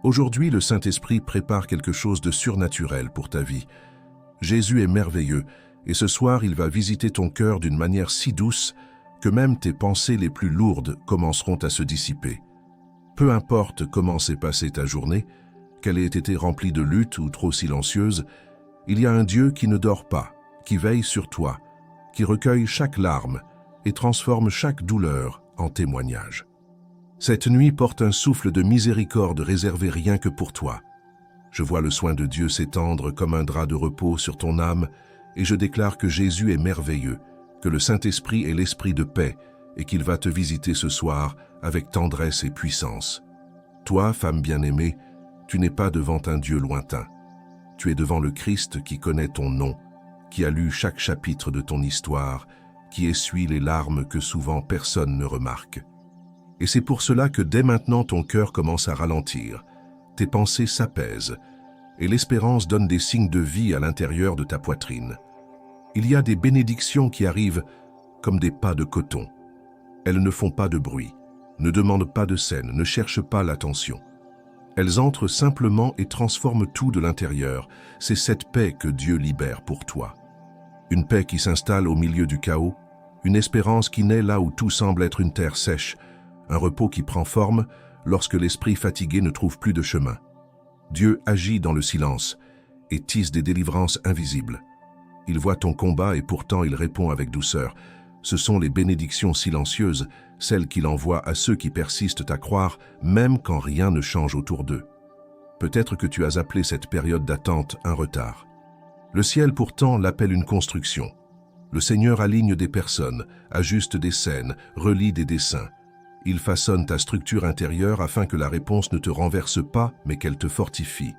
Aujourd'hui, le Saint-Esprit prépare quelque chose de surnaturel pour ta vie. Jésus est merveilleux, et ce soir, il va visiter ton cœur d'une manière si douce que même tes pensées les plus lourdes commenceront à se dissiper. Peu importe comment s'est passée ta journée, qu'elle ait été remplie de luttes ou trop silencieuse, il y a un Dieu qui ne dort pas, qui veille sur toi, qui recueille chaque larme et transforme chaque douleur en témoignage. Cette nuit porte un souffle de miséricorde réservé rien que pour toi. Je vois le soin de Dieu s'étendre comme un drap de repos sur ton âme et je déclare que Jésus est merveilleux, que le Saint-Esprit est l'Esprit de paix et qu'il va te visiter ce soir avec tendresse et puissance. Toi, femme bien-aimée, tu n'es pas devant un Dieu lointain. Tu es devant le Christ qui connaît ton nom, qui a lu chaque chapitre de ton histoire, qui essuie les larmes que souvent personne ne remarque. Et c'est pour cela que dès maintenant ton cœur commence à ralentir, tes pensées s'apaisent, et l'espérance donne des signes de vie à l'intérieur de ta poitrine. Il y a des bénédictions qui arrivent comme des pas de coton. Elles ne font pas de bruit, ne demandent pas de scène, ne cherchent pas l'attention. Elles entrent simplement et transforment tout de l'intérieur. C'est cette paix que Dieu libère pour toi. Une paix qui s'installe au milieu du chaos, une espérance qui naît là où tout semble être une terre sèche, un repos qui prend forme lorsque l'esprit fatigué ne trouve plus de chemin. Dieu agit dans le silence et tisse des délivrances invisibles. Il voit ton combat et pourtant il répond avec douceur. Ce sont les bénédictions silencieuses, celles qu'il envoie à ceux qui persistent à croire, même quand rien ne change autour d'eux. Peut-être que tu as appelé cette période d'attente un retard. Le ciel pourtant l'appelle une construction. Le Seigneur aligne des personnes, ajuste des scènes, relie des dessins. Il façonne ta structure intérieure afin que la réponse ne te renverse pas, mais qu'elle te fortifie.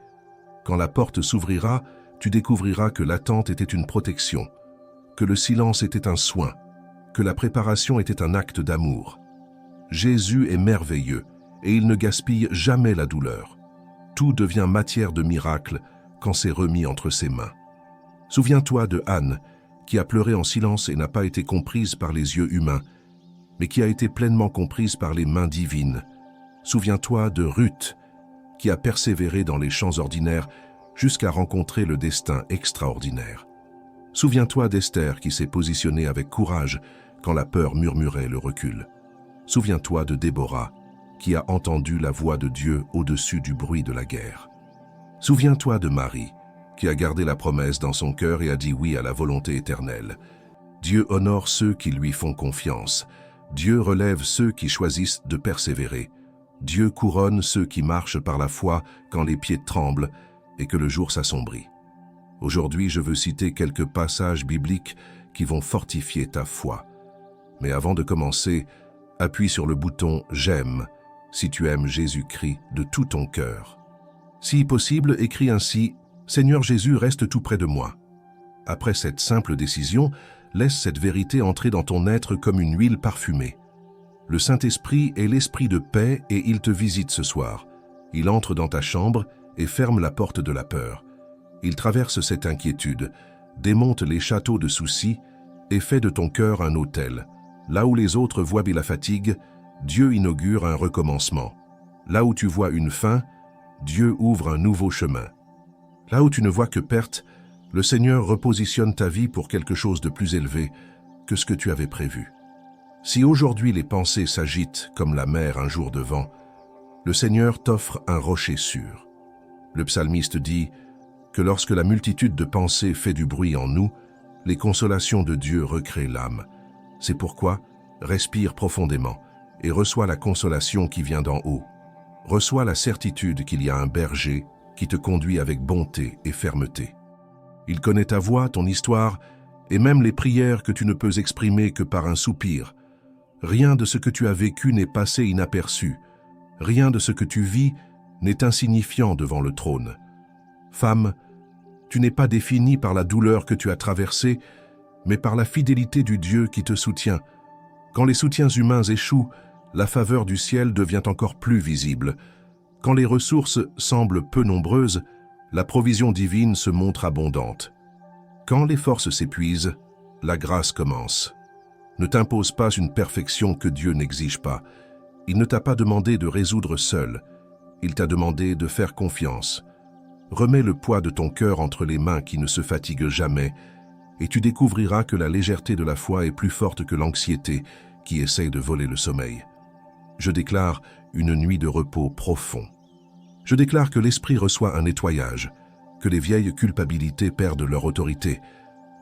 Quand la porte s'ouvrira, tu découvriras que l'attente était une protection, que le silence était un soin, que la préparation était un acte d'amour. Jésus est merveilleux et il ne gaspille jamais la douleur. Tout devient matière de miracle quand c'est remis entre ses mains. Souviens-toi de Anne, qui a pleuré en silence et n'a pas été comprise par les yeux humains, mais qui a été pleinement comprise par les mains divines. Souviens-toi de Ruth, qui a persévéré dans les champs ordinaires jusqu'à rencontrer le destin extraordinaire. Souviens-toi d'Esther qui s'est positionnée avec courage quand la peur murmurait le recul. Souviens-toi de Déborah, qui a entendu la voix de Dieu au-dessus du bruit de la guerre. Souviens-toi de Marie, qui a gardé la promesse dans son cœur et a dit oui à la volonté éternelle. Dieu honore ceux qui lui font confiance. Dieu relève ceux qui choisissent de persévérer. Dieu couronne ceux qui marchent par la foi quand les pieds tremblent et que le jour s'assombrit. Aujourd'hui, je veux citer quelques passages bibliques qui vont fortifier ta foi. Mais avant de commencer, appuie sur le bouton « J'aime » si tu aimes Jésus-Christ de tout ton cœur. Si possible, écris ainsi « Seigneur Jésus, reste tout près de moi ». Après cette simple décision, laisse cette vérité entrer dans ton être comme une huile parfumée. Le Saint-Esprit est l'Esprit de paix et il te visite ce soir. Il entre dans ta chambre et ferme la porte de la peur. Il traverse cette inquiétude, démonte les châteaux de soucis et fait de ton cœur un autel. Là où les autres voient la fatigue, Dieu inaugure un recommencement. Là où tu vois une fin, Dieu ouvre un nouveau chemin. Là où tu ne vois que perte, le Seigneur repositionne ta vie pour quelque chose de plus élevé que ce que tu avais prévu. Si aujourd'hui les pensées s'agitent comme la mer un jour de vent, le Seigneur t'offre un rocher sûr. Le psalmiste dit que lorsque la multitude de pensées fait du bruit en nous, les consolations de Dieu recréent l'âme. C'est pourquoi, respire profondément et reçois la consolation qui vient d'en haut. Reçois la certitude qu'il y a un berger qui te conduit avec bonté et fermeté. Il connaît ta voix, ton histoire, et même les prières que tu ne peux exprimer que par un soupir. Rien de ce que tu as vécu n'est passé inaperçu. Rien de ce que tu vis n'est insignifiant devant le trône. Femme, tu n'es pas définie par la douleur que tu as traversée, mais par la fidélité du Dieu qui te soutient. Quand les soutiens humains échouent, la faveur du ciel devient encore plus visible. Quand les ressources semblent peu nombreuses, la provision divine se montre abondante. Quand les forces s'épuisent, la grâce commence. Ne t'impose pas une perfection que Dieu n'exige pas. Il ne t'a pas demandé de résoudre seul. Il t'a demandé de faire confiance. Remets le poids de ton cœur entre les mains qui ne se fatiguent jamais, et tu découvriras que la légèreté de la foi est plus forte que l'anxiété qui essaye de voler le sommeil. Je déclare une nuit de repos profond. Je déclare que l'esprit reçoit un nettoyage, que les vieilles culpabilités perdent leur autorité,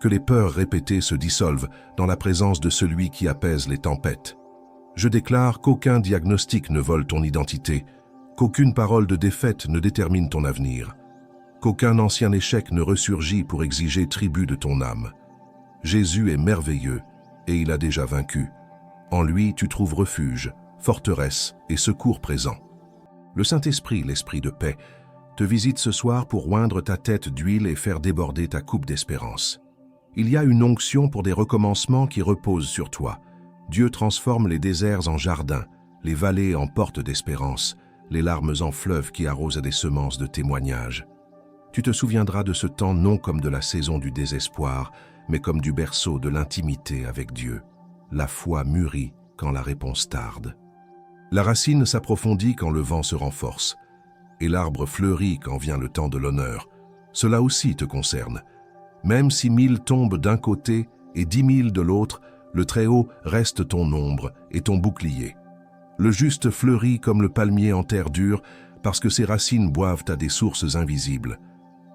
que les peurs répétées se dissolvent dans la présence de celui qui apaise les tempêtes. Je déclare qu'aucun diagnostic ne vole ton identité, qu'aucune parole de défaite ne détermine ton avenir, qu'aucun ancien échec ne ressurgit pour exiger tribut de ton âme. Jésus est merveilleux et il a déjà vaincu. En lui, tu trouves refuge, forteresse et secours présent. Le Saint-Esprit, l'Esprit de paix, te visite ce soir pour oindre ta tête d'huile et faire déborder ta coupe d'espérance. Il y a une onction pour des recommencements qui reposent sur toi. Dieu transforme les déserts en jardins, les vallées en portes d'espérance, les larmes en fleuves qui arrosent des semences de témoignages. Tu te souviendras de ce temps non comme de la saison du désespoir, mais comme du berceau de l'intimité avec Dieu. La foi mûrit quand la réponse tarde. La racine s'approfondit quand le vent se renforce, et l'arbre fleurit quand vient le temps de l'honneur. Cela aussi te concerne. Même si 1000 tombent d'un côté et 10 000 de l'autre, le Très-Haut reste ton ombre et ton bouclier. Le juste fleurit comme le palmier en terre dure parce que ses racines boivent à des sources invisibles.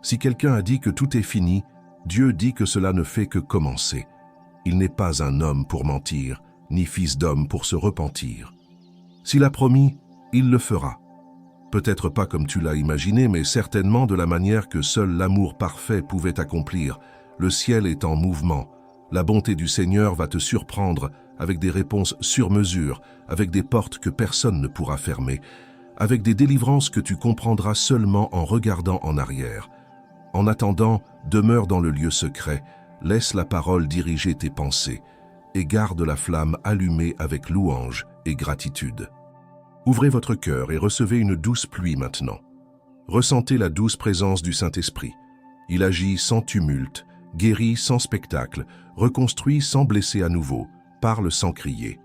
Si quelqu'un a dit que tout est fini, Dieu dit que cela ne fait que commencer. Il n'est pas un homme pour mentir, ni fils d'homme pour se repentir. S'il a promis, il le fera. Peut-être pas comme tu l'as imaginé, mais certainement de la manière que seul l'amour parfait pouvait accomplir. Le ciel est en mouvement. La bonté du Seigneur va te surprendre avec des réponses sur mesure, avec des portes que personne ne pourra fermer, avec des délivrances que tu comprendras seulement en regardant en arrière. En attendant, demeure dans le lieu secret, laisse la parole diriger tes pensées et garde la flamme allumée avec louange et gratitude. Ouvrez votre cœur et recevez une douce pluie maintenant. Ressentez la douce présence du Saint-Esprit. Il agit sans tumulte, guérit sans spectacle, reconstruit sans blesser à nouveau, parle sans crier.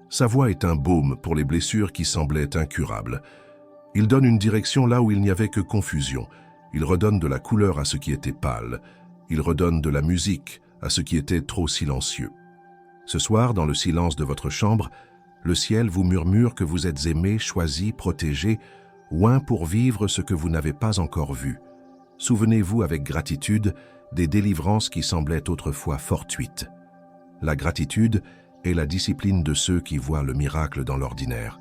Sa voix est un baume pour les blessures qui semblaient incurables. Il donne une direction là où il n'y avait que confusion. Il redonne de la couleur à ce qui était pâle. Il redonne de la musique à ce qui était trop silencieux. Ce soir, dans le silence de votre chambre, le ciel vous murmure que vous êtes aimé, choisi, protégé, oint pour vivre ce que vous n'avez pas encore vu. Souvenez-vous avec gratitude des délivrances qui semblaient autrefois fortuites. La gratitude est la discipline de ceux qui voient le miracle dans l'ordinaire.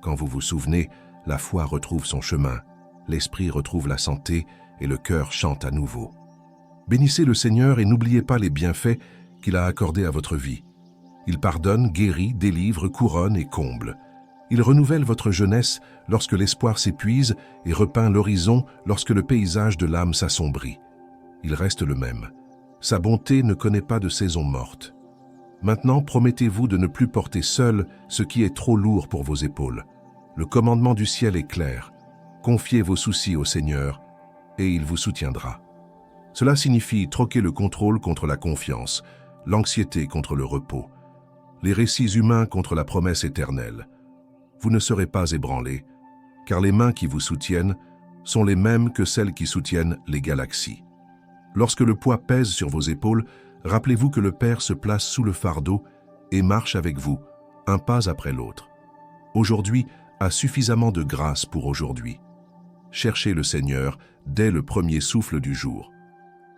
Quand vous vous souvenez, la foi retrouve son chemin, l'esprit retrouve la santé et le cœur chante à nouveau. Bénissez le Seigneur et n'oubliez pas les bienfaits qu'il a accordés à votre vie. Il pardonne, guérit, délivre, couronne et comble. Il renouvelle votre jeunesse lorsque l'espoir s'épuise et repeint l'horizon lorsque le paysage de l'âme s'assombrit. Il reste le même. Sa bonté ne connaît pas de saison morte. Maintenant, promettez-vous de ne plus porter seul ce qui est trop lourd pour vos épaules. Le commandement du ciel est clair. Confiez vos soucis au Seigneur et il vous soutiendra. Cela signifie troquer le contrôle contre la confiance, l'anxiété contre le repos, les récits humains contre la promesse éternelle. Vous ne serez pas ébranlés, car les mains qui vous soutiennent sont les mêmes que celles qui soutiennent les galaxies. Lorsque le poids pèse sur vos épaules, rappelez-vous que le Père se place sous le fardeau et marche avec vous, un pas après l'autre. Aujourd'hui a suffisamment de grâce pour aujourd'hui. Cherchez le Seigneur dès le premier souffle du jour.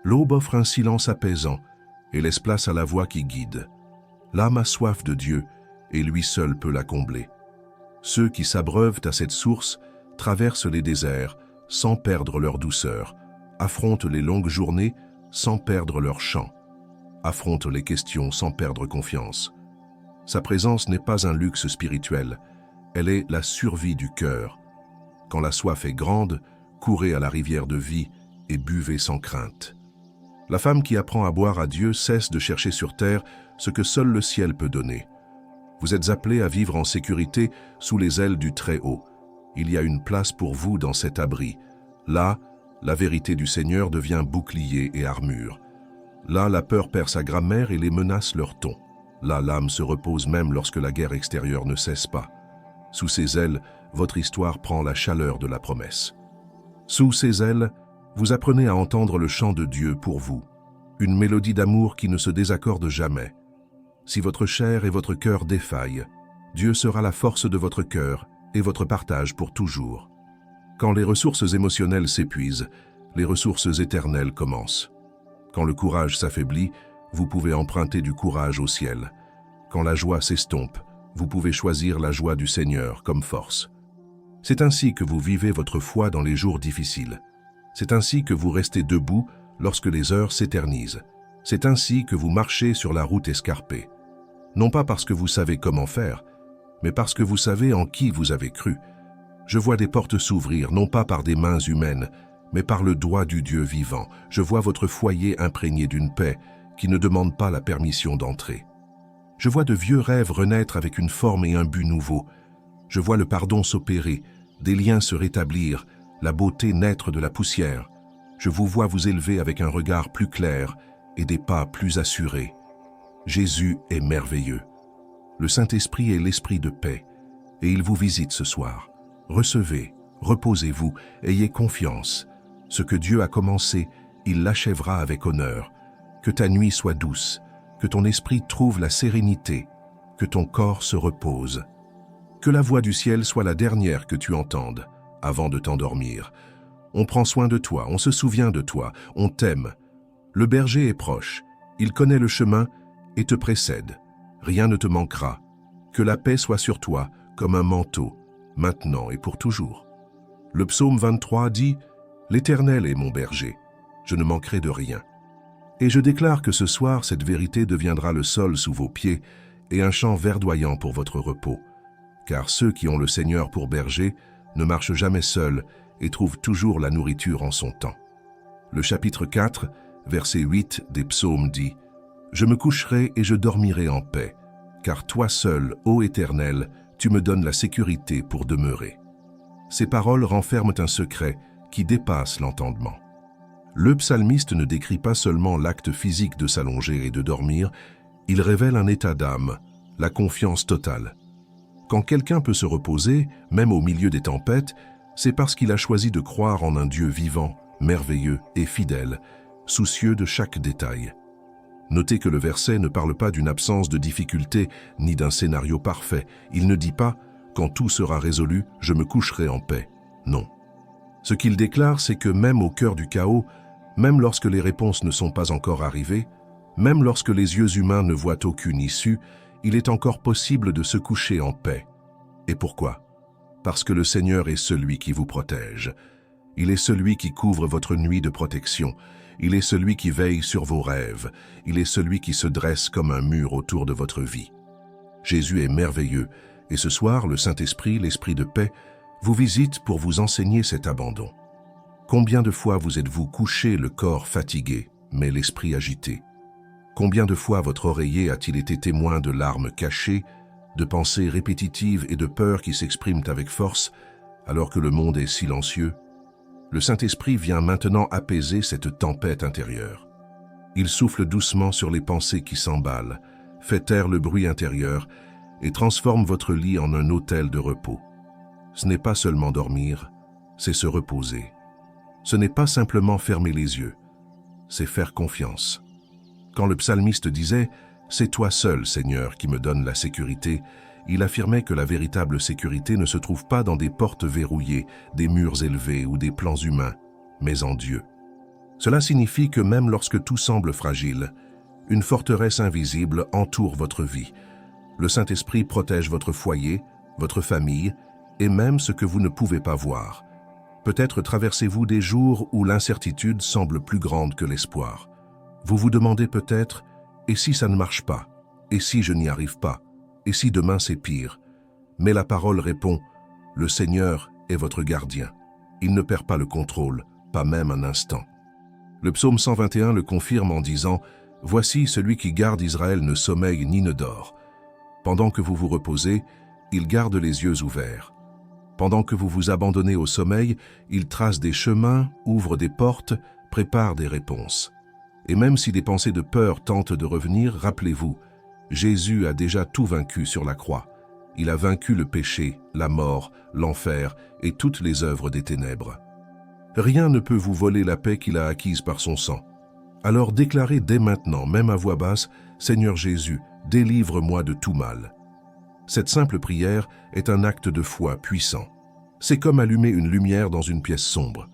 L'aube offre un silence apaisant et laisse place à la voix qui guide. L'âme a soif de Dieu, et lui seul peut la combler. Ceux qui s'abreuvent à cette source traversent les déserts sans perdre leur douceur, affrontent les longues journées sans perdre leur chant, affrontent les questions sans perdre confiance. Sa présence n'est pas un luxe spirituel, elle est la survie du cœur. Quand la soif est grande, courez à la rivière de vie et buvez sans crainte. La femme qui apprend à boire à Dieu cesse de chercher sur terre ce que seul le ciel peut donner. Vous êtes appelés à vivre en sécurité sous les ailes du Très-Haut. Il y a une place pour vous dans cet abri. Là, la vérité du Seigneur devient bouclier et armure. Là, la peur perd sa grammaire et les menaces leur ton. Là, l'âme se repose même lorsque la guerre extérieure ne cesse pas. Sous ses ailes, votre histoire prend la chaleur de la promesse. Sous ses ailes, vous apprenez à entendre le chant de Dieu pour vous, une mélodie d'amour qui ne se désaccorde jamais. Si votre chair et votre cœur défaillent, Dieu sera la force de votre cœur et votre partage pour toujours. Quand les ressources émotionnelles s'épuisent, les ressources éternelles commencent. Quand le courage s'affaiblit, vous pouvez emprunter du courage au ciel. Quand la joie s'estompe, vous pouvez choisir la joie du Seigneur comme force. C'est ainsi que vous vivez votre foi dans les jours difficiles. C'est ainsi que vous restez debout lorsque les heures s'éternisent. C'est ainsi que vous marchez sur la route escarpée. Non pas parce que vous savez comment faire, mais parce que vous savez en qui vous avez cru. Je vois des portes s'ouvrir, non pas par des mains humaines, mais par le doigt du Dieu vivant. Je vois votre foyer imprégné d'une paix qui ne demande pas la permission d'entrer. Je vois de vieux rêves renaître avec une forme et un but nouveau. Je vois le pardon s'opérer, des liens se rétablir, la beauté naître de la poussière. Je vous vois vous élever avec un regard plus clair et des pas plus assurés. Jésus est merveilleux. Le Saint-Esprit est l'Esprit de paix, et il vous visite ce soir. Recevez, reposez-vous, ayez confiance. Ce que Dieu a commencé, il l'achèvera avec honneur. Que ta nuit soit douce, que ton esprit trouve la sérénité, que ton corps se repose. Que la voix du ciel soit la dernière que tu entendes avant de t'endormir. On prend soin de toi, on se souvient de toi, on t'aime. Le berger est proche, il connaît le chemin et te précède. Rien ne te manquera. Que la paix soit sur toi comme un manteau, maintenant et pour toujours. Le psaume 23 dit « L'Éternel est mon berger, je ne manquerai de rien ». Et je déclare que ce soir, cette vérité deviendra le sol sous vos pieds et un champ verdoyant pour votre repos. Car ceux qui ont le Seigneur pour berger ne marchent jamais seuls et trouvent toujours la nourriture en son temps. Le chapitre 4, verset 8 des psaumes dit « Je me coucherai et je dormirai en paix, car toi seul, ô Éternel, tu me donnes la sécurité pour demeurer. » Ces paroles renferment un secret qui dépasse l'entendement. Le psalmiste ne décrit pas seulement l'acte physique de s'allonger et de dormir, il révèle un état d'âme, la confiance totale. Quand quelqu'un peut se reposer, même au milieu des tempêtes, c'est parce qu'il a choisi de croire en un Dieu vivant, merveilleux et fidèle, soucieux de chaque détail. Notez que le verset ne parle pas d'une absence de difficulté ni d'un scénario parfait. Il ne dit pas « Quand tout sera résolu, je me coucherai en paix ». Non. Ce qu'il déclare, c'est que même au cœur du chaos, même lorsque les réponses ne sont pas encore arrivées, même lorsque les yeux humains ne voient aucune issue, il est encore possible de se coucher en paix. Et pourquoi? Parce que le Seigneur est celui qui vous protège. Il est celui qui couvre votre nuit de protection. Il est celui qui veille sur vos rêves. Il est celui qui se dresse comme un mur autour de votre vie. Jésus est merveilleux, et ce soir, le Saint-Esprit, l'Esprit de paix, vous visite pour vous enseigner cet abandon. Combien de fois vous êtes-vous couché le corps fatigué, mais l'esprit agité? Combien de fois votre oreiller a-t-il été témoin de larmes cachées, de pensées répétitives et de peurs qui s'expriment avec force, alors que le monde est silencieux? Le Saint-Esprit vient maintenant apaiser cette tempête intérieure. Il souffle doucement sur les pensées qui s'emballent, fait taire le bruit intérieur et transforme votre lit en un autel de repos. Ce n'est pas seulement dormir, c'est se reposer. Ce n'est pas simplement fermer les yeux, c'est faire confiance. Quand le psalmiste disait « C'est toi seul, Seigneur, qui me donne la sécurité », il affirmait que la véritable sécurité ne se trouve pas dans des portes verrouillées, des murs élevés ou des plans humains, mais en Dieu. Cela signifie que même lorsque tout semble fragile, une forteresse invisible entoure votre vie. Le Saint-Esprit protège votre foyer, votre famille et même ce que vous ne pouvez pas voir. Peut-être traversez-vous des jours où l'incertitude semble plus grande que l'espoir. Vous vous demandez peut-être « Et si ça ne marche pas? Et si je n'y arrive pas? Et si demain c'est pire ?» Mais la parole répond « Le Seigneur est votre gardien. Il ne perd pas le contrôle, pas même un instant. » Le psaume 121 le confirme en disant « Voici celui qui garde Israël ne sommeille ni ne dort. Pendant que vous vous reposez, il garde les yeux ouverts. Pendant que vous vous abandonnez au sommeil, il trace des chemins, ouvre des portes, prépare des réponses. Et même si des pensées de peur tentent de revenir, rappelez-vous, Jésus a déjà tout vaincu sur la croix. Il a vaincu le péché, la mort, l'enfer et toutes les œuvres des ténèbres. Rien ne peut vous voler la paix qu'il a acquise par son sang. Alors déclarez dès maintenant, même à voix basse, « Seigneur Jésus, délivre-moi de tout mal ». Cette simple prière est un acte de foi puissant. C'est comme allumer une lumière dans une pièce sombre.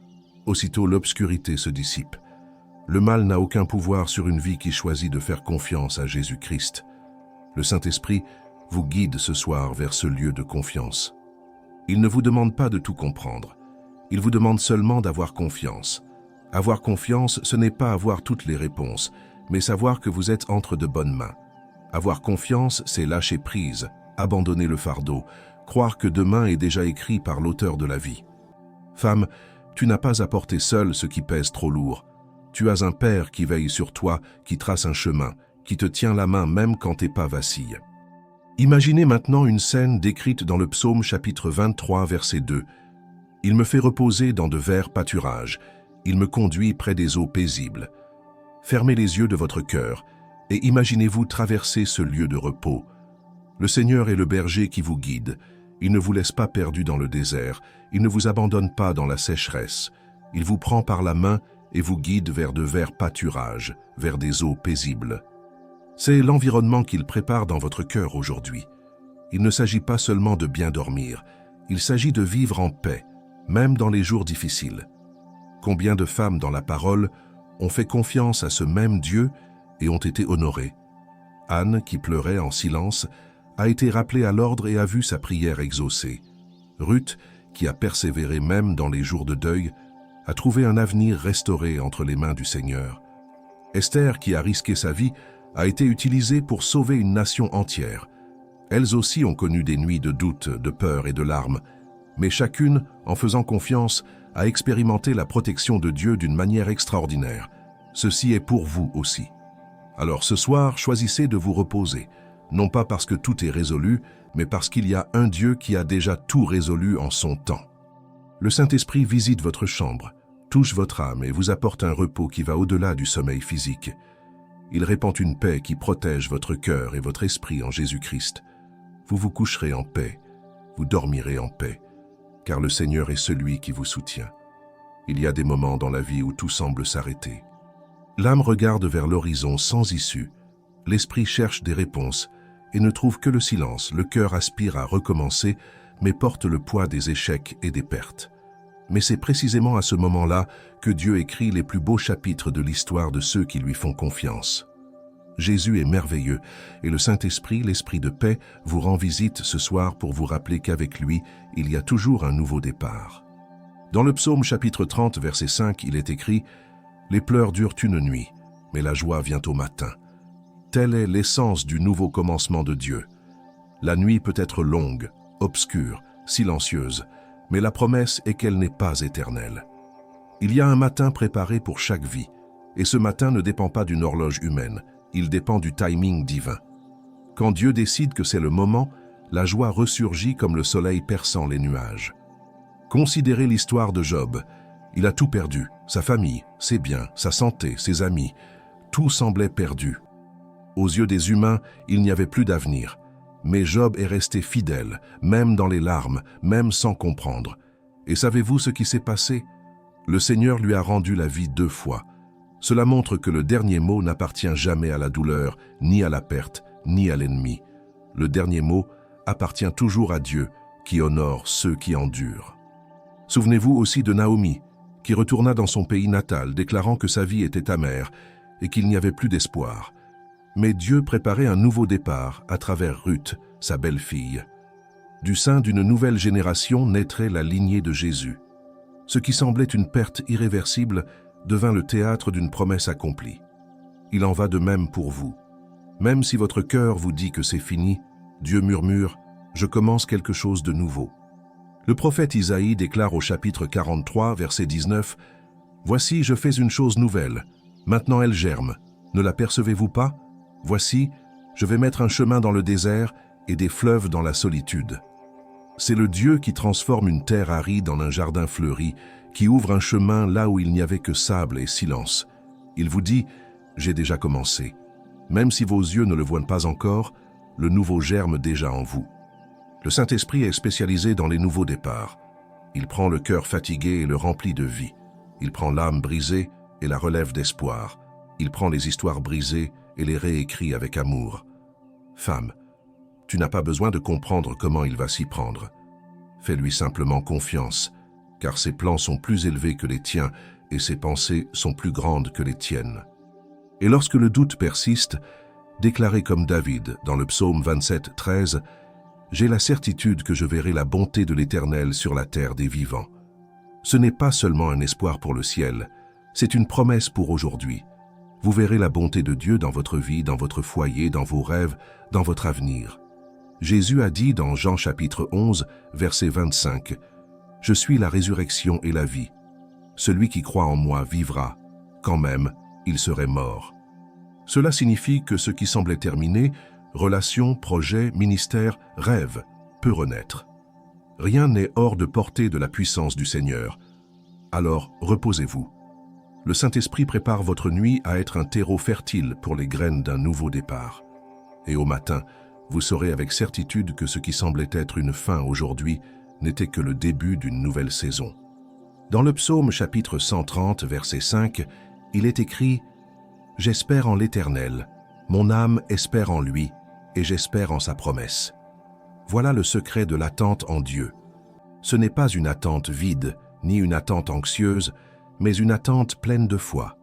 Aussitôt l'obscurité se dissipe. Le mal n'a aucun pouvoir sur une vie qui choisit de faire confiance à Jésus-Christ. Le Saint-Esprit vous guide ce soir vers ce lieu de confiance. Il ne vous demande pas de tout comprendre. Il vous demande seulement d'avoir confiance. Avoir confiance, ce n'est pas avoir toutes les réponses, mais savoir que vous êtes entre de bonnes mains. Avoir confiance, c'est lâcher prise, abandonner le fardeau, croire que demain est déjà écrit par l'auteur de la vie. Femme, tu n'as pas à porter seule ce qui pèse trop lourd. Tu as un Père qui veille sur toi, qui trace un chemin, qui te tient la main même quand tes pas vacillent. Imaginez maintenant une scène décrite dans le psaume chapitre 23, verset 2. « Il me fait reposer dans de verts pâturages. Il me conduit près des eaux paisibles. » Fermez les yeux de votre cœur et imaginez-vous traverser ce lieu de repos. Le Seigneur est le berger qui vous guide. Il ne vous laisse pas perdu dans le désert. Il ne vous abandonne pas dans la sécheresse. Il vous prend par la main et vous guide vers de verts pâturages, vers des eaux paisibles. C'est l'environnement qu'il prépare dans votre cœur aujourd'hui. Il ne s'agit pas seulement de bien dormir. Il s'agit de vivre en paix, même dans les jours difficiles. Combien de femmes dans la parole ont fait confiance à ce même Dieu et ont été honorées. Anne, qui pleurait en silence, a été rappelée à l'ordre et a vu sa prière exaucée. Ruth, qui a persévéré même dans les jours de deuil, a trouvé un avenir restauré entre les mains du Seigneur. Esther, qui a risqué sa vie, a été utilisée pour sauver une nation entière. Elles aussi ont connu des nuits de doute, de peur et de larmes, mais chacune, en faisant confiance, a expérimenté la protection de Dieu d'une manière extraordinaire. Ceci est pour vous aussi. Alors ce soir, choisissez de vous reposer, non pas parce que tout est résolu, mais parce qu'il y a un Dieu qui a déjà tout résolu en son temps. Le Saint-Esprit visite votre chambre, touche votre âme et vous apporte un repos qui va au-delà du sommeil physique. Il répand une paix qui protège votre cœur et votre esprit en Jésus-Christ. Vous vous coucherez en paix, vous dormirez en paix, car le Seigneur est celui qui vous soutient. Il y a des moments dans la vie où tout semble s'arrêter. L'âme regarde vers l'horizon sans issue, l'esprit cherche des réponses et ne trouve que le silence. Le cœur aspire à recommencer, mais porte le poids des échecs et des pertes. Mais c'est précisément à ce moment-là que Dieu écrit les plus beaux chapitres de l'histoire de ceux qui lui font confiance. Jésus est merveilleux et le Saint-Esprit, l'Esprit de paix, vous rend visite ce soir pour vous rappeler qu'avec lui, il y a toujours un nouveau départ. Dans le psaume chapitre 30, verset 5, il est écrit « Les pleurs durent une nuit, mais la joie vient au matin. » Telle est l'essence du nouveau commencement de Dieu. La nuit peut être longue, obscure, silencieuse, mais la promesse est qu'elle n'est pas éternelle. Il y a un matin préparé pour chaque vie, et ce matin ne dépend pas d'une horloge humaine, il dépend du timing divin. Quand Dieu décide que c'est le moment, la joie ressurgit comme le soleil perçant les nuages. Considérez l'histoire de Job. Il a tout perdu, sa famille, ses biens, sa santé, ses amis. Tout semblait perdu. Aux yeux des humains, il n'y avait plus d'avenir. Mais Job est resté fidèle, même dans les larmes, même sans comprendre. Et savez-vous ce qui s'est passé? Le Seigneur lui a rendu la vie 2 fois. Cela montre que le dernier mot n'appartient jamais à la douleur, ni à la perte, ni à l'ennemi. Le dernier mot appartient toujours à Dieu, qui honore ceux qui endurent. Souvenez-vous aussi de Naomi, qui retourna dans son pays natal, déclarant que sa vie était amère et qu'il n'y avait plus d'espoir. Mais Dieu préparait un nouveau départ à travers Ruth, sa belle-fille. Du sein d'une nouvelle génération naîtrait la lignée de Jésus. Ce qui semblait une perte irréversible devint le théâtre d'une promesse accomplie. Il en va de même pour vous. Même si votre cœur vous dit que c'est fini, Dieu murmure « Je commence quelque chose de nouveau ». Le prophète Isaïe déclare au chapitre 43, verset 19 « Voici, je fais une chose nouvelle. Maintenant elle germe. Ne la percevez-vous pas? Voici, je vais mettre un chemin dans le désert et des fleuves dans la solitude. » C'est le Dieu qui transforme une terre aride en un jardin fleuri, qui ouvre un chemin là où il n'y avait que sable et silence. Il vous dit « J'ai déjà commencé. » Même si vos yeux ne le voient pas encore, le nouveau germe déjà en vous. Le Saint-Esprit est spécialisé dans les nouveaux départs. Il prend le cœur fatigué et le remplit de vie. Il prend l'âme brisée et la relève d'espoir. Il prend les histoires brisées et les réécrit avec amour. Femme, tu n'as pas besoin de comprendre comment il va s'y prendre. Fais-lui simplement confiance, car ses plans sont plus élevés que les tiens et ses pensées sont plus grandes que les tiennes. Et lorsque le doute persiste, déclarez comme David dans le psaume 27, 13, « J'ai la certitude que je verrai la bonté de l'Éternel sur la terre des vivants. » Ce n'est pas seulement un espoir pour le ciel, c'est une promesse pour aujourd'hui. Vous verrez la bonté de Dieu dans votre vie, dans votre foyer, dans vos rêves, dans votre avenir. Jésus a dit dans Jean chapitre 11, verset 25, « Je suis la résurrection et la vie. Celui qui croit en moi vivra, quand même il serait mort. » Cela signifie que ce qui semblait terminé, relations, projets, ministères, rêves, peut renaître. Rien n'est hors de portée de la puissance du Seigneur. Alors reposez-vous. Le Saint-Esprit prépare votre nuit à être un terreau fertile pour les graines d'un nouveau départ. Et au matin, vous saurez avec certitude que ce qui semblait être une fin aujourd'hui n'était que le début d'une nouvelle saison. Dans le psaume chapitre 130, verset 5, il est écrit « J'espère en l'Éternel, mon âme espère en lui, et j'espère en sa promesse. » Voilà le secret de l'attente en Dieu. Ce n'est pas une attente vide, ni une attente anxieuse, mais une attente pleine de foi,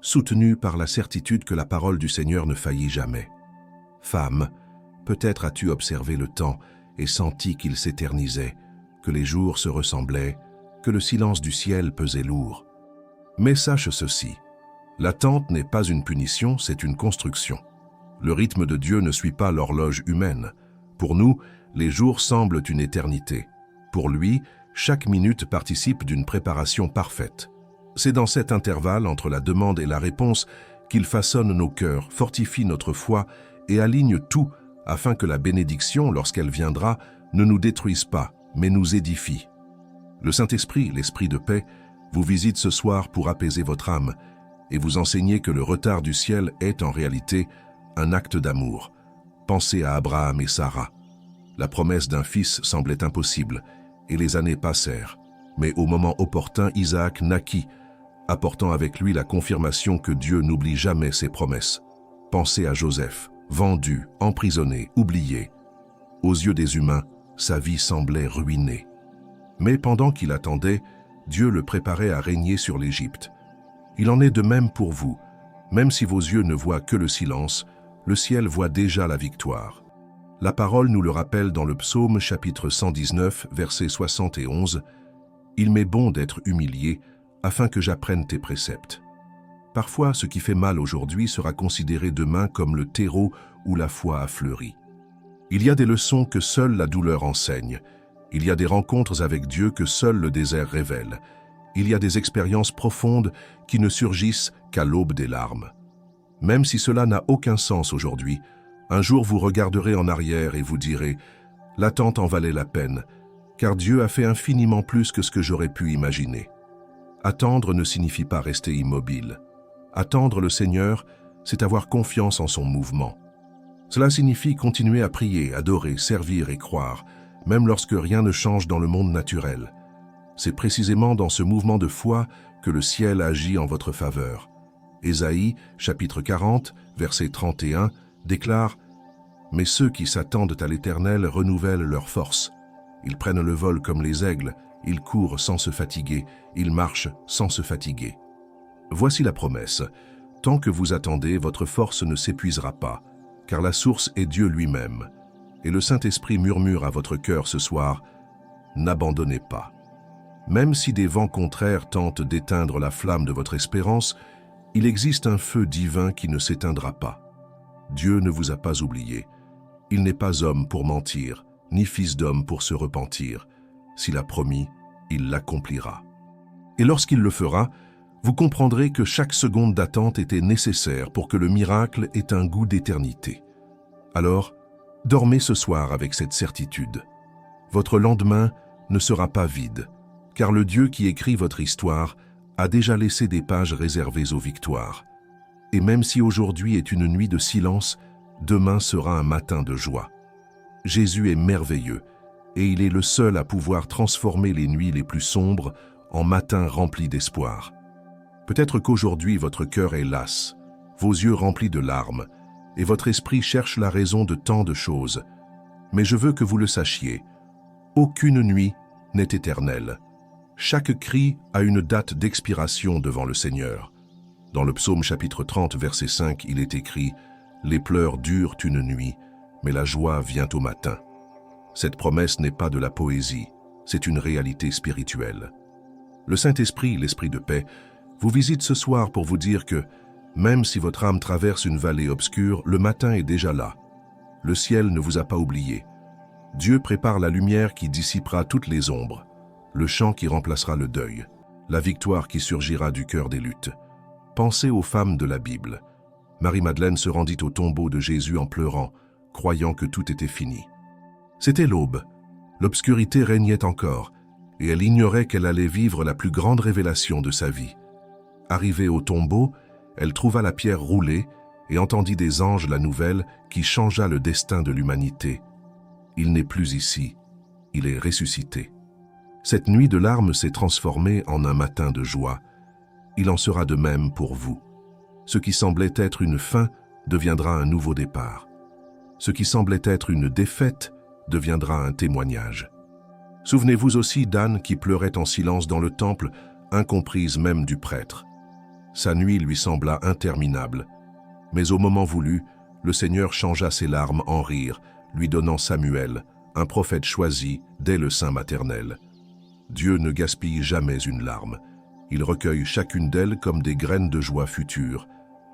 soutenue par la certitude que la parole du Seigneur ne faillit jamais. Femme, peut-être as-tu observé le temps et senti qu'il s'éternisait, que les jours se ressemblaient, que le silence du ciel pesait lourd. Mais sache ceci, l'attente n'est pas une punition, c'est une construction. Le rythme de Dieu ne suit pas l'horloge humaine. Pour nous, les jours semblent une éternité. Pour lui, chaque minute participe d'une préparation parfaite. C'est dans cet intervalle entre la demande et la réponse qu'il façonne nos cœurs, fortifie notre foi et aligne tout afin que la bénédiction, lorsqu'elle viendra, ne nous détruise pas, mais nous édifie. Le Saint-Esprit, l'Esprit de paix, vous visite ce soir pour apaiser votre âme et vous enseigner que le retard du ciel est en réalité un acte d'amour. Pensez à Abraham et Sarah. La promesse d'un fils semblait impossible et les années passèrent. Mais au moment opportun, Isaac naquit, apportant avec lui la confirmation que Dieu n'oublie jamais ses promesses. Pensez à Joseph, vendu, emprisonné, oublié. Aux yeux des humains, sa vie semblait ruinée. Mais pendant qu'il attendait, Dieu le préparait à régner sur l'Égypte. Il en est de même pour vous. Même si vos yeux ne voient que le silence, le ciel voit déjà la victoire. La parole nous le rappelle dans le psaume chapitre 119, verset 71, « Il m'est bon d'être humilié, afin que j'apprenne tes préceptes. » Parfois, ce qui fait mal aujourd'hui sera considéré demain comme le terreau où la foi a fleuri. Il y a des leçons que seule la douleur enseigne. Il y a des rencontres avec Dieu que seul le désert révèle. Il y a des expériences profondes qui ne surgissent qu'à l'aube des larmes. Même si cela n'a aucun sens aujourd'hui, un jour vous regarderez en arrière et vous direz « L'attente en valait la peine, car Dieu a fait infiniment plus que ce que j'aurais pu imaginer. » Attendre ne signifie pas rester immobile. Attendre le Seigneur, c'est avoir confiance en son mouvement. Cela signifie continuer à prier, adorer, servir et croire, même lorsque rien ne change dans le monde naturel. C'est précisément dans ce mouvement de foi que le ciel agit en votre faveur. Ésaïe, chapitre 40, verset 31, déclare « Mais ceux qui s'attendent à l'Éternel renouvellent leur force. Ils prennent le vol comme les aigles, ils courent sans se fatiguer, ils marchent sans se fatiguer. » Voici la promesse. Tant que vous attendez, votre force ne s'épuisera pas, car la source est Dieu lui-même. Et le Saint-Esprit murmure à votre cœur ce soir « N'abandonnez pas. » Même si des vents contraires tentent d'éteindre la flamme de votre espérance, il existe un feu divin qui ne s'éteindra pas. Dieu ne vous a pas oublié. Il n'est pas homme pour mentir, ni fils d'homme pour se repentir. S'il a promis, il l'accomplira. Et lorsqu'il le fera, vous comprendrez que chaque seconde d'attente était nécessaire pour que le miracle ait un goût d'éternité. Alors, dormez ce soir avec cette certitude. Votre lendemain ne sera pas vide, car le Dieu qui écrit votre histoire a déjà laissé des pages réservées aux victoires. Et même si aujourd'hui est une nuit de silence, demain sera un matin de joie. Jésus est merveilleux, et il est le seul à pouvoir transformer les nuits les plus sombres en matins remplis d'espoir. Peut-être qu'aujourd'hui votre cœur est las, vos yeux remplis de larmes, et votre esprit cherche la raison de tant de choses. Mais je veux que vous le sachiez, aucune nuit n'est éternelle. Chaque cri a une date d'expiration devant le Seigneur. Dans le psaume chapitre 30, verset 5, il est écrit « Les pleurs durent une nuit, mais la joie vient au matin ». Cette promesse n'est pas de la poésie, c'est une réalité spirituelle. Le Saint-Esprit, l'Esprit de paix, vous visite ce soir pour vous dire que, même si votre âme traverse une vallée obscure, le matin est déjà là. Le ciel ne vous a pas oublié. Dieu prépare la lumière qui dissipera toutes les ombres, le chant qui remplacera le deuil, la victoire qui surgira du cœur des luttes. Pensez aux femmes de la Bible. Marie-Madeleine se rendit au tombeau de Jésus en pleurant, croyant que tout était fini. C'était l'aube. L'obscurité régnait encore, et elle ignorait qu'elle allait vivre la plus grande révélation de sa vie. Arrivée au tombeau, elle trouva la pierre roulée et entendit des anges la nouvelle qui changea le destin de l'humanité. Il n'est plus ici, il est ressuscité. Cette nuit de larmes s'est transformée en un matin de joie. Il en sera de même pour vous. Ce qui semblait être une fin deviendra un nouveau départ. Ce qui semblait être une défaite deviendra un témoignage. Souvenez-vous aussi d'Anne qui pleurait en silence dans le temple, incomprise même du prêtre. Sa nuit lui sembla interminable, mais au moment voulu, le Seigneur changea ses larmes en rire, lui donnant Samuel, un prophète choisi dès le sein maternel. Dieu ne gaspille jamais une larme. Il recueille chacune d'elles comme des graines de joie future.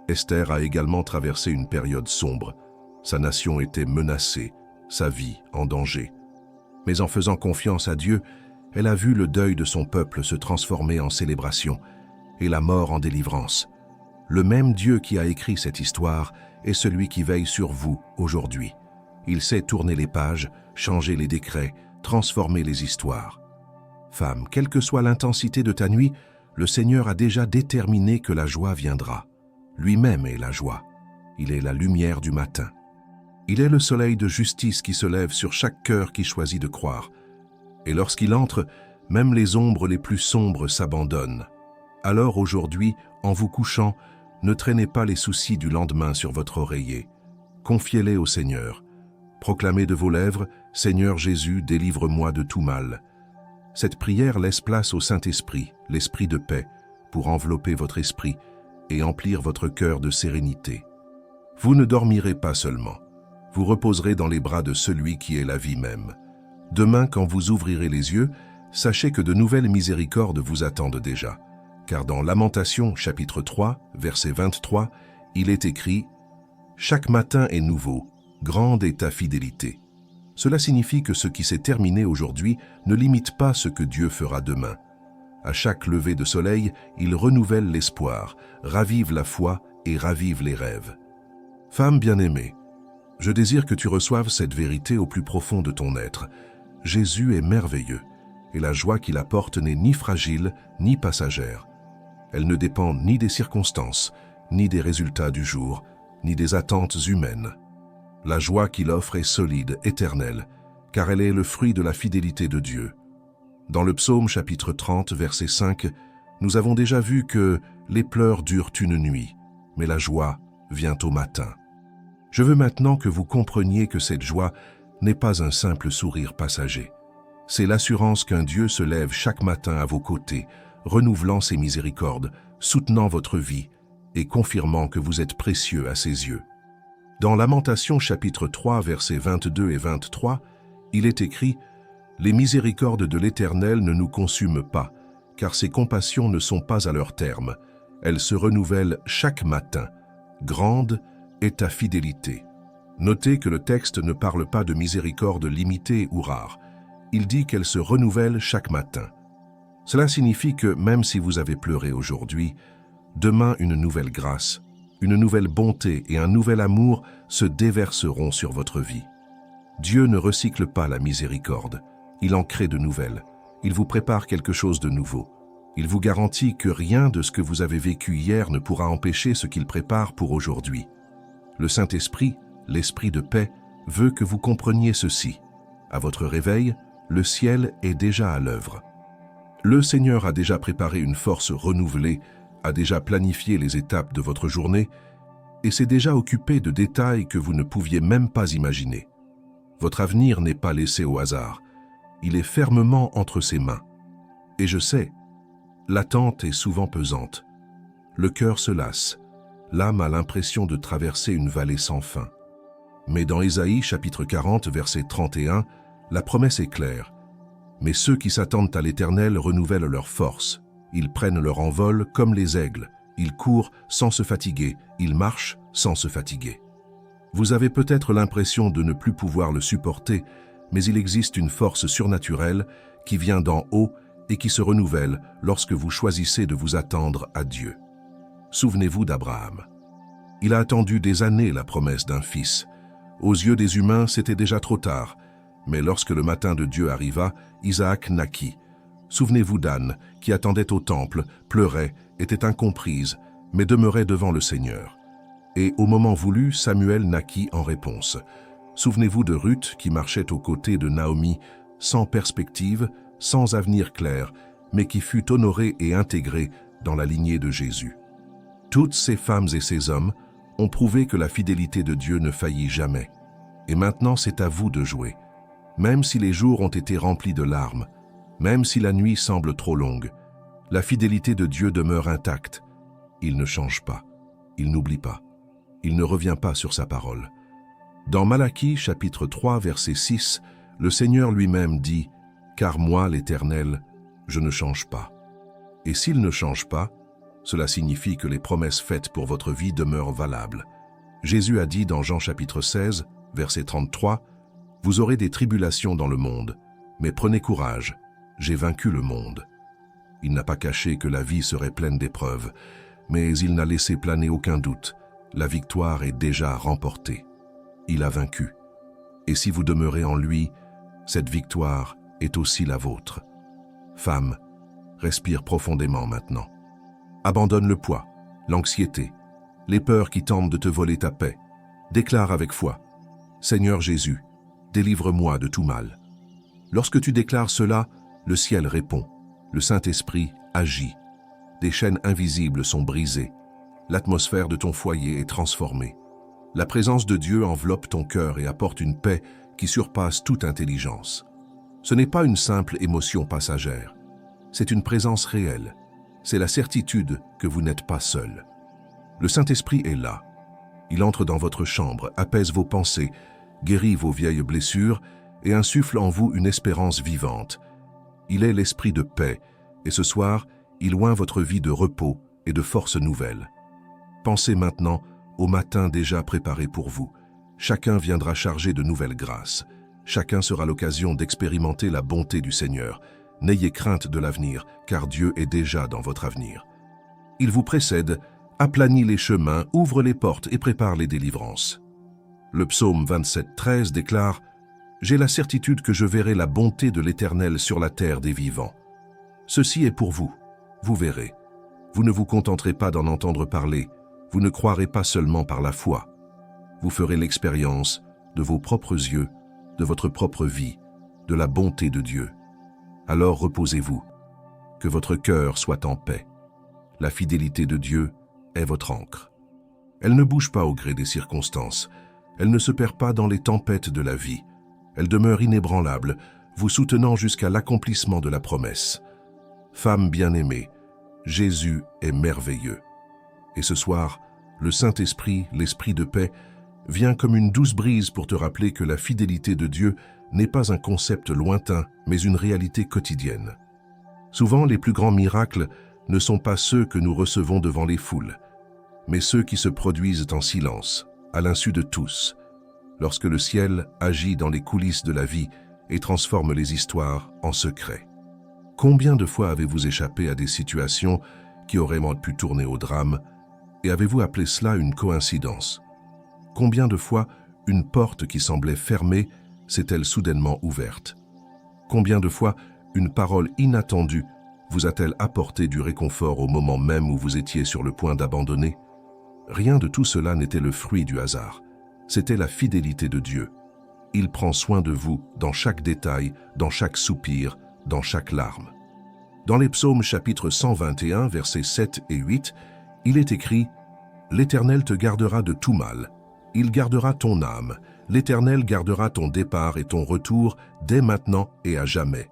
Esther a également traversé une période sombre. Sa nation était menacée, sa vie en danger. Mais en faisant confiance à Dieu, elle a vu le deuil de son peuple se transformer en célébration et la mort en délivrance. Le même Dieu qui a écrit cette histoire est celui qui veille sur vous aujourd'hui. Il sait tourner les pages, changer les décrets, transformer les histoires. Femme, quelle que soit l'intensité de ta nuit, le Seigneur a déjà déterminé que la joie viendra. Lui-même est la joie. Il est la lumière du matin. Il est le soleil de justice qui se lève sur chaque cœur qui choisit de croire. Et lorsqu'il entre, même les ombres les plus sombres s'abandonnent. Alors aujourd'hui, en vous couchant, ne traînez pas les soucis du lendemain sur votre oreiller. Confiez-les au Seigneur. Proclamez de vos lèvres, « Seigneur Jésus, délivre-moi de tout mal ». Cette prière laisse place au Saint-Esprit, l'Esprit de paix, pour envelopper votre esprit et emplir votre cœur de sérénité. Vous ne dormirez pas seulement. Vous reposerez dans les bras de celui qui est la vie même. Demain, quand vous ouvrirez les yeux, sachez que de nouvelles miséricordes vous attendent déjà. Car dans Lamentation, chapitre 3, verset 23, il est écrit « Chaque matin est nouveau, grande est ta fidélité ». Cela signifie que ce qui s'est terminé aujourd'hui ne limite pas ce que Dieu fera demain. À chaque lever de soleil, il renouvelle l'espoir, ravive la foi et ravive les rêves. Femme bien-aimée, je désire que tu reçoives cette vérité au plus profond de ton être. Jésus est merveilleux, et la joie qu'il apporte n'est ni fragile ni passagère. Elle ne dépend ni des circonstances, ni des résultats du jour, ni des attentes humaines. La joie qu'il offre est solide, éternelle, car elle est le fruit de la fidélité de Dieu. Dans le psaume chapitre 30, verset 5, nous avons déjà vu que les pleurs durent une nuit, mais la joie vient au matin. Je veux maintenant que vous compreniez que cette joie n'est pas un simple sourire passager. C'est l'assurance qu'un Dieu se lève chaque matin à vos côtés, renouvelant ses miséricordes, soutenant votre vie et confirmant que vous êtes précieux à ses yeux. Dans Lamentation chapitre 3, versets 22 et 23, il est écrit « Les miséricordes de l'Éternel ne nous consument pas, car ses compassions ne sont pas à leur terme. Elles se renouvellent chaque matin. Grande est ta fidélité. » Notez que le texte ne parle pas de miséricorde limitée ou rare. Il dit qu'elle se renouvelle chaque matin. Cela signifie que même si vous avez pleuré aujourd'hui, demain une nouvelle grâce, une nouvelle bonté et un nouvel amour se déverseront sur votre vie. Dieu ne recycle pas la miséricorde, il en crée de nouvelles. Il vous prépare quelque chose de nouveau. Il vous garantit que rien de ce que vous avez vécu hier ne pourra empêcher ce qu'il prépare pour aujourd'hui. Le Saint-Esprit, l'Esprit de paix, veut que vous compreniez ceci. À votre réveil, le ciel est déjà à l'œuvre. Le Seigneur a déjà préparé une force renouvelée, a déjà planifié les étapes de votre journée et s'est déjà occupé de détails que vous ne pouviez même pas imaginer. Votre avenir n'est pas laissé au hasard, il est fermement entre ses mains. Et je sais, l'attente est souvent pesante. Le cœur se lasse, l'âme a l'impression de traverser une vallée sans fin. Mais dans Ésaïe chapitre 40, verset 31, la promesse est claire. Mais ceux qui s'attendent à l'Éternel renouvellent leur force. Ils prennent leur envol comme les aigles. Ils courent sans se fatiguer. Ils marchent sans se fatiguer. Vous avez peut-être l'impression de ne plus pouvoir le supporter, mais il existe une force surnaturelle qui vient d'en haut et qui se renouvelle lorsque vous choisissez de vous attendre à Dieu. Souvenez-vous d'Abraham. Il a attendu des années la promesse d'un fils. Aux yeux des humains, c'était déjà trop tard. Mais lorsque le matin de Dieu arriva, Isaac naquit. Souvenez-vous d'Anne, qui attendait au temple, pleurait, était incomprise, mais demeurait devant le Seigneur. Et au moment voulu, Samuel naquit en réponse. Souvenez-vous de Ruth, qui marchait aux côtés de Naomi, sans perspective, sans avenir clair, mais qui fut honorée et intégrée dans la lignée de Jésus. Toutes ces femmes et ces hommes ont prouvé que la fidélité de Dieu ne faillit jamais. Et maintenant, c'est à vous de jouer. Même si les jours ont été remplis de larmes, même si la nuit semble trop longue, la fidélité de Dieu demeure intacte. Il ne change pas, il n'oublie pas, il ne revient pas sur sa parole. Dans Malachie, chapitre 3, verset 6, le Seigneur lui-même dit « Car moi, l'Éternel, je ne change pas. » Et s'il ne change pas, cela signifie que les promesses faites pour votre vie demeurent valables. Jésus a dit dans Jean chapitre 16, verset 33, « Vous aurez des tribulations dans le monde, mais prenez courage, j'ai vaincu le monde. » Il n'a pas caché que la vie serait pleine d'épreuves, mais il n'a laissé planer aucun doute. La victoire est déjà remportée. Il a vaincu. Et si vous demeurez en lui, cette victoire est aussi la vôtre. Femme, respire profondément maintenant. Abandonne le poids, l'anxiété, les peurs qui tentent de te voler ta paix. Déclare avec foi, « Seigneur Jésus, délivre-moi de tout mal. » Lorsque tu déclares cela, le ciel répond, le Saint-Esprit agit. Des chaînes invisibles sont brisées. L'atmosphère de ton foyer est transformée. La présence de Dieu enveloppe ton cœur et apporte une paix qui surpasse toute intelligence. Ce n'est pas une simple émotion passagère. C'est une présence réelle. C'est la certitude que vous n'êtes pas seul. Le Saint-Esprit est là. Il entre dans votre chambre, apaise vos pensées, guérit vos vieilles blessures et insuffle en vous une espérance vivante. Il est l'esprit de paix, et ce soir, il oint votre vie de repos et de force nouvelle. Pensez maintenant au matin déjà préparé pour vous. Chacun viendra chargé de nouvelles grâces. Chacun sera l'occasion d'expérimenter la bonté du Seigneur. N'ayez crainte de l'avenir, car Dieu est déjà dans votre avenir. Il vous précède, aplanit les chemins, ouvre les portes et prépare les délivrances. Le psaume 27:13 déclare « J'ai la certitude que je verrai la bonté de l'Éternel sur la terre des vivants. » Ceci est pour vous, vous verrez. Vous ne vous contenterez pas d'en entendre parler, vous ne croirez pas seulement par la foi. Vous ferez l'expérience de vos propres yeux, de votre propre vie, de la bonté de Dieu. Alors reposez-vous, que votre cœur soit en paix. La fidélité de Dieu est votre ancre. Elle ne bouge pas au gré des circonstances, elle ne se perd pas dans les tempêtes de la vie. Elle demeure inébranlable, vous soutenant jusqu'à l'accomplissement de la promesse. Femme bien-aimée, Jésus est merveilleux. Et ce soir, le Saint-Esprit, l'Esprit de paix, vient comme une douce brise pour te rappeler que la fidélité de Dieu n'est pas un concept lointain, mais une réalité quotidienne. Souvent, les plus grands miracles ne sont pas ceux que nous recevons devant les foules, mais ceux qui se produisent en silence, à l'insu de tous, lorsque le ciel agit dans les coulisses de la vie et transforme les histoires en secret. Combien de fois avez-vous échappé à des situations qui auraient pu tourner au drame, et avez-vous appelé cela une coïncidence? Combien de fois une porte qui semblait fermée s'est-elle soudainement ouverte? Combien de fois une parole inattendue vous a-t-elle apporté du réconfort au moment même où vous étiez sur le point d'abandonner? Rien de tout cela n'était le fruit du hasard. C'était la fidélité de Dieu. Il prend soin de vous dans chaque détail, dans chaque soupir, dans chaque larme. Dans les psaumes chapitre 121, versets 7 et 8, il est écrit « L'Éternel te gardera de tout mal. Il gardera ton âme. L'Éternel gardera ton départ et ton retour dès maintenant et à jamais. »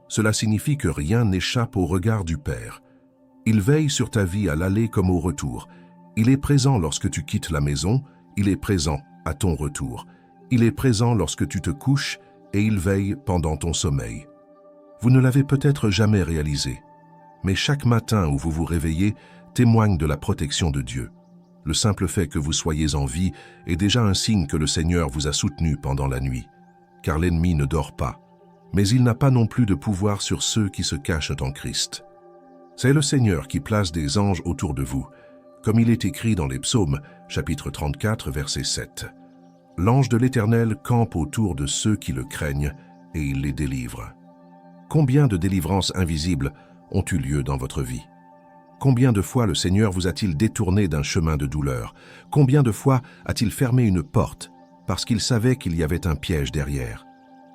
Cela signifie que rien n'échappe au regard du Père. Il veille sur ta vie à l'aller comme au retour. Il est présent lorsque tu quittes la maison, il est présent à ton retour. Il est présent lorsque tu te couches et il veille pendant ton sommeil. Vous ne l'avez peut-être jamais réalisé, mais chaque matin où vous vous réveillez témoigne de la protection de Dieu. Le simple fait que vous soyez en vie est déjà un signe que le Seigneur vous a soutenu pendant la nuit, car l'ennemi ne dort pas, mais il n'a pas non plus de pouvoir sur ceux qui se cachent en Christ. C'est le Seigneur qui place des anges autour de vous, comme il est écrit dans les psaumes, chapitre 34, verset 7. L'ange de l'Éternel campe autour de ceux qui le craignent et il les délivre. Combien de délivrances invisibles ont eu lieu dans votre vie? Combien de fois le Seigneur vous a-t-il détourné d'un chemin de douleur? Combien de fois a-t-il fermé une porte parce qu'il savait qu'il y avait un piège derrière?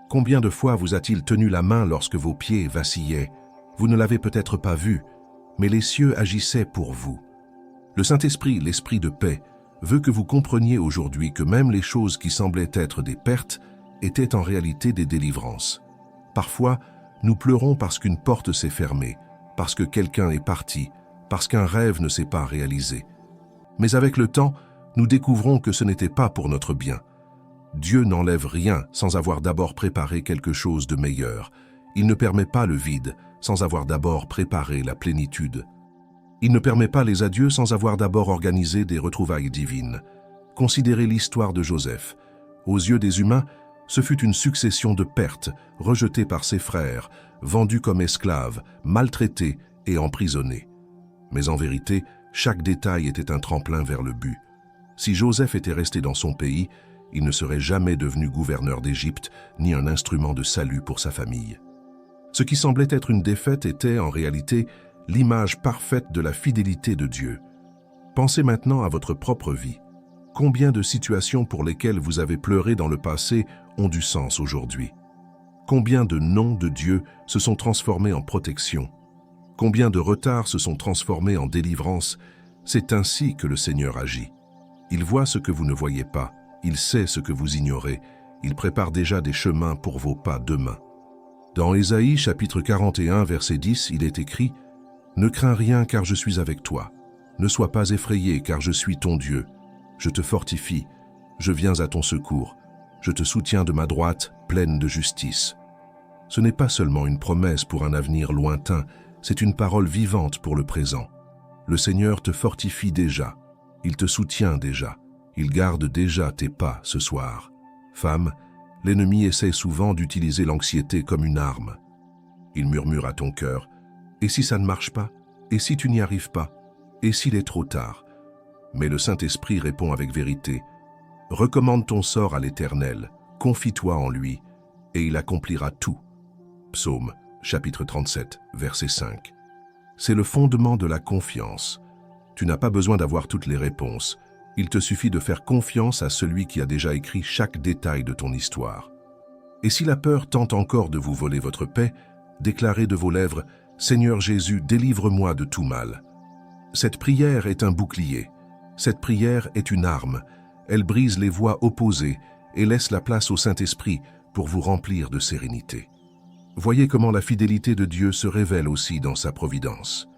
Combien de fois vous a-t-il tenu la main lorsque vos pieds vacillaient? Vous ne l'avez peut-être pas vu, mais les cieux agissaient pour vous. Le Saint-Esprit, l'Esprit de paix, veut que vous compreniez aujourd'hui que même les choses qui semblaient être des pertes étaient en réalité des délivrances. Parfois, nous pleurons parce qu'une porte s'est fermée, parce que quelqu'un est parti, parce qu'un rêve ne s'est pas réalisé. Mais avec le temps, nous découvrons que ce n'était pas pour notre bien. Dieu n'enlève rien sans avoir d'abord préparé quelque chose de meilleur. Il ne permet pas le vide sans avoir d'abord préparé la plénitude. Il ne permet pas les adieux sans avoir d'abord organisé des retrouvailles divines. Considérez l'histoire de Joseph. Aux yeux des humains, ce fut une succession de pertes, rejeté par ses frères, vendu comme esclave, maltraité et emprisonné. Mais en vérité, chaque détail était un tremplin vers le but. Si Joseph était resté dans son pays, il ne serait jamais devenu gouverneur d'Égypte, ni un instrument de salut pour sa famille. Ce qui semblait être une défaite était, en réalité, l'image parfaite de la fidélité de Dieu. Pensez maintenant à votre propre vie. Combien de situations pour lesquelles vous avez pleuré dans le passé ont du sens aujourd'hui? Combien de noms de Dieu se sont transformés en protection? Combien de retards se sont transformés en délivrance? C'est ainsi que le Seigneur agit. Il voit ce que vous ne voyez pas, il sait ce que vous ignorez, il prépare déjà des chemins pour vos pas demain. Dans Ésaïe chapitre 41, verset 10, il est écrit « Ne crains rien car je suis avec toi. Ne sois pas effrayé car je suis ton Dieu. Je te fortifie, je viens à ton secours. Je te soutiens de ma droite, pleine de justice. » Ce n'est pas seulement une promesse pour un avenir lointain, c'est une parole vivante pour le présent. Le Seigneur te fortifie déjà, il te soutient déjà, il garde déjà tes pas ce soir. Femme, l'ennemi essaie souvent d'utiliser l'anxiété comme une arme. Il murmure à ton cœur, « Et si ça ne marche pas? Et si tu n'y arrives pas? Et s'il est trop tard ?» Mais le Saint-Esprit répond avec vérité, « Recommande ton sort à l'Éternel, confie-toi en lui, et il accomplira tout. » Psaume, chapitre 37, verset 5. C'est le fondement de la confiance. Tu n'as pas besoin d'avoir toutes les réponses. Il te suffit de faire confiance à celui qui a déjà écrit chaque détail de ton histoire. Et si la peur tente encore de vous voler votre paix, déclarez de vos lèvres « Seigneur Jésus, délivre-moi de tout mal ». Cette prière est un bouclier. Cette prière est une arme. Elle brise les voix opposées et laisse la place au Saint-Esprit pour vous remplir de sérénité. Voyez comment la fidélité de Dieu se révèle aussi dans sa providence.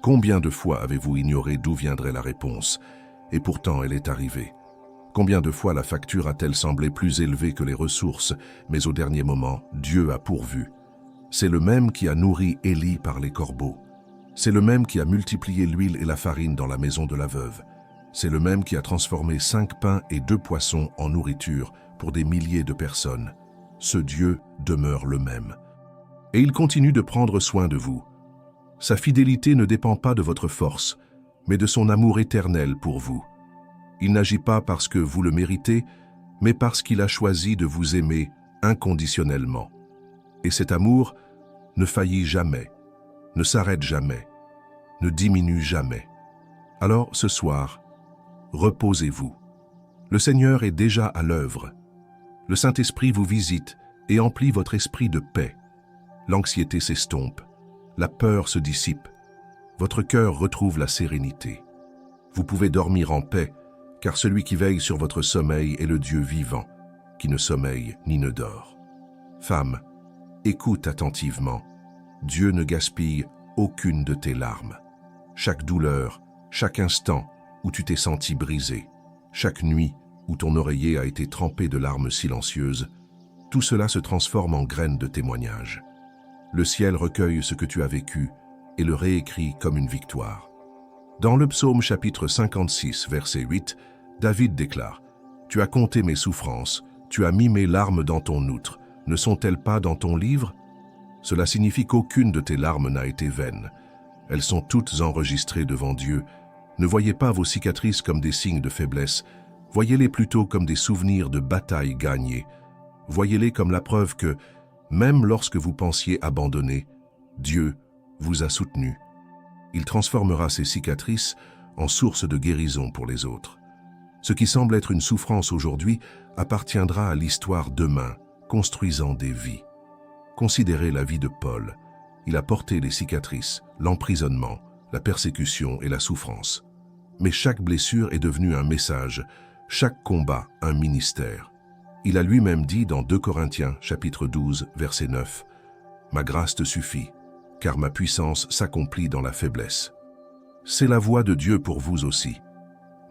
Combien de fois avez-vous ignoré d'où viendrait la réponse, et pourtant elle est arrivée? Combien de fois la facture a-t-elle semblé plus élevée que les ressources, mais au dernier moment, Dieu a pourvu? C'est le même qui a nourri Élie par les corbeaux. C'est le même qui a multiplié l'huile et la farine dans la maison de la veuve. C'est le même qui a transformé 5 pains et 2 poissons en nourriture pour des milliers de personnes. Ce Dieu demeure le même. Et il continue de prendre soin de vous. Sa fidélité ne dépend pas de votre force, mais de son amour éternel pour vous. Il n'agit pas parce que vous le méritez, mais parce qu'il a choisi de vous aimer inconditionnellement. Et cet amour ne faillit jamais, ne s'arrête jamais, ne diminue jamais. Alors, ce soir, reposez-vous. Le Seigneur est déjà à l'œuvre. Le Saint-Esprit vous visite et emplit votre esprit de paix. L'anxiété s'estompe, la peur se dissipe, votre cœur retrouve la sérénité. Vous pouvez dormir en paix, car celui qui veille sur votre sommeil est le Dieu vivant, qui ne sommeille ni ne dort. Femme, écoute attentivement. Dieu ne gaspille aucune de tes larmes. Chaque douleur, chaque instant où tu t'es senti brisé, chaque nuit où ton oreiller a été trempé de larmes silencieuses, tout cela se transforme en graines de témoignage. Le ciel recueille ce que tu as vécu et le réécrit comme une victoire. Dans le psaume chapitre 56, verset 8, David déclare « Tu as compté mes souffrances, tu as mis mes larmes dans ton outre, ne sont-elles pas dans ton livre ?» Cela signifie qu'aucune de tes larmes n'a été vaine. Elles sont toutes enregistrées devant Dieu. Ne voyez pas vos cicatrices comme des signes de faiblesse, voyez-les plutôt comme des souvenirs de batailles gagnées. Voyez-les comme la preuve que, même lorsque vous pensiez abandonner, Dieu vous a soutenu. Il transformera ces cicatrices en source de guérison pour les autres. Ce qui semble être une souffrance aujourd'hui appartiendra à l'histoire demain, construisant des vies. Considérez la vie de Paul. Il a porté les cicatrices, l'emprisonnement, la persécution et la souffrance. Mais chaque blessure est devenue un message, chaque combat un ministère. Il a lui-même dit dans 2 Corinthiens, chapitre 12, verset 9, « Ma grâce te suffit, car ma puissance s'accomplit dans la faiblesse. » C'est la voix de Dieu pour vous aussi.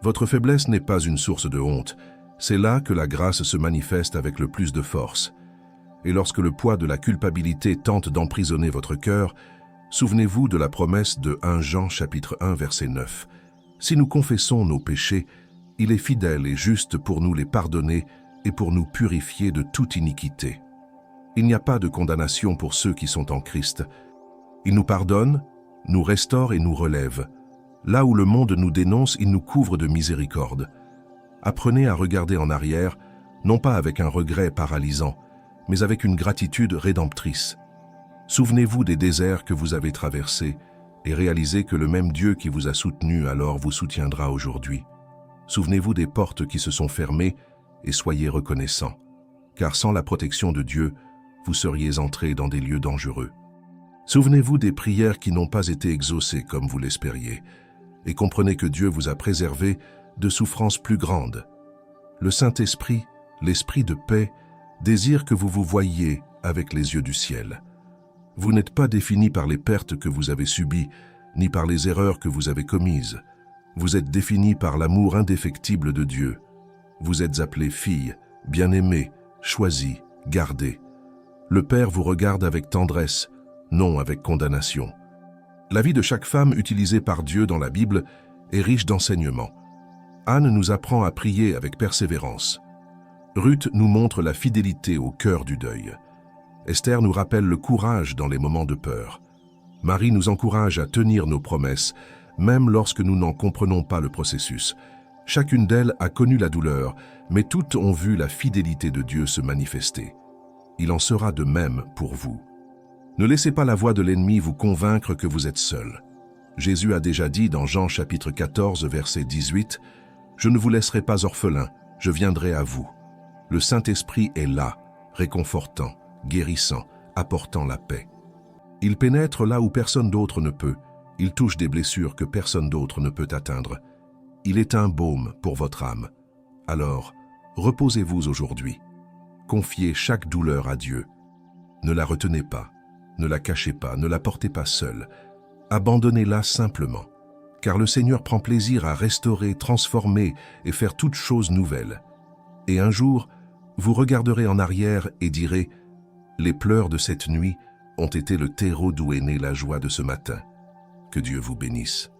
Votre faiblesse n'est pas une source de honte, c'est là que la grâce se manifeste avec le plus de force. Et lorsque le poids de la culpabilité tente d'emprisonner votre cœur, souvenez-vous de la promesse de 1 Jean chapitre 1 verset 9. Si nous confessons nos péchés, il est fidèle et juste pour nous les pardonner et pour nous purifier de toute iniquité. Il n'y a pas de condamnation pour ceux qui sont en Christ. Il nous pardonne, nous restaure et nous relève. Là où le monde nous dénonce, il nous couvre de miséricorde. Apprenez à regarder en arrière, non pas avec un regret paralysant, mais avec une gratitude rédemptrice. Souvenez-vous des déserts que vous avez traversés et réalisez que le même Dieu qui vous a soutenu alors vous soutiendra aujourd'hui. Souvenez-vous des portes qui se sont fermées et soyez reconnaissants, car sans la protection de Dieu, vous seriez entrés dans des lieux dangereux. Souvenez-vous des prières qui n'ont pas été exaucées comme vous l'espériez, et comprenez que Dieu vous a préservé de souffrances plus grandes. Le Saint-Esprit, l'Esprit de paix, désire que vous vous voyiez avec les yeux du ciel. Vous n'êtes pas défini par les pertes que vous avez subies, ni par les erreurs que vous avez commises. Vous êtes défini par l'amour indéfectible de Dieu. Vous êtes appelés filles, bien-aimées, choisies, gardées. Le Père vous regarde avec tendresse, non avec condamnation. La vie de chaque femme utilisée par Dieu dans la Bible est riche d'enseignements. Anne nous apprend à prier avec persévérance. Ruth nous montre la fidélité au cœur du deuil. Esther nous rappelle le courage dans les moments de peur. Marie nous encourage à tenir nos promesses, même lorsque nous n'en comprenons pas le processus. Chacune d'elles a connu la douleur, mais toutes ont vu la fidélité de Dieu se manifester. Il en sera de même pour vous. Ne laissez pas la voix de l'ennemi vous convaincre que vous êtes seul. Jésus a déjà dit dans Jean chapitre 14, verset 18, « Je ne vous laisserai pas orphelin, je viendrai à vous. » Le Saint-Esprit est là, réconfortant, guérissant, apportant la paix. Il pénètre là où personne d'autre ne peut. Il touche des blessures que personne d'autre ne peut atteindre. Il est un baume pour votre âme. Alors, reposez-vous aujourd'hui. Confiez chaque douleur à Dieu. Ne la retenez pas, ne la cachez pas, ne la portez pas seule. Abandonnez-la simplement, car le Seigneur prend plaisir à restaurer, transformer et faire toutes choses nouvelles. Et un jour, vous regarderez en arrière et direz « Les pleurs de cette nuit ont été le terreau d'où est née la joie de ce matin. » Que Dieu vous bénisse.